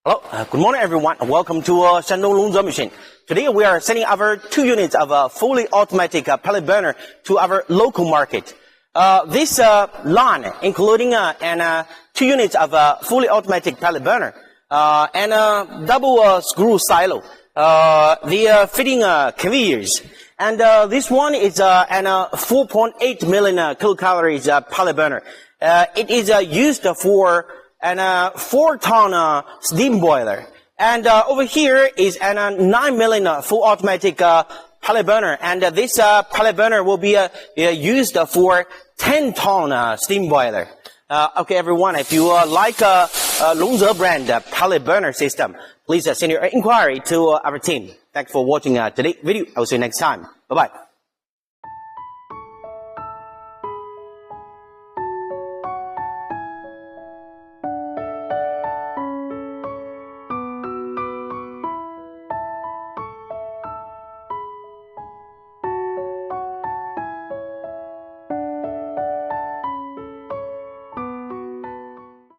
Hello, good morning everyone. Welcome to Shandong LONGZE machine. Today we are sending our 2 units of fully automatic pellet burner to our local market. This line, including 2 units of fully automatic pellet burner and a double screw silo, the fitting conveyors. And this one is an 4.8 million kilocalories pellet burner. It is used for an 4-ton steam boiler. And over here is an 9 million full automatic pellet burner. And this pellet burner will be used for 10-ton steam boiler. Okay, everyone, if you like LONGZE brand pellet burner system, please send your inquiry to our team. Thanks for watching today's video. I will see you next time. Bye-bye.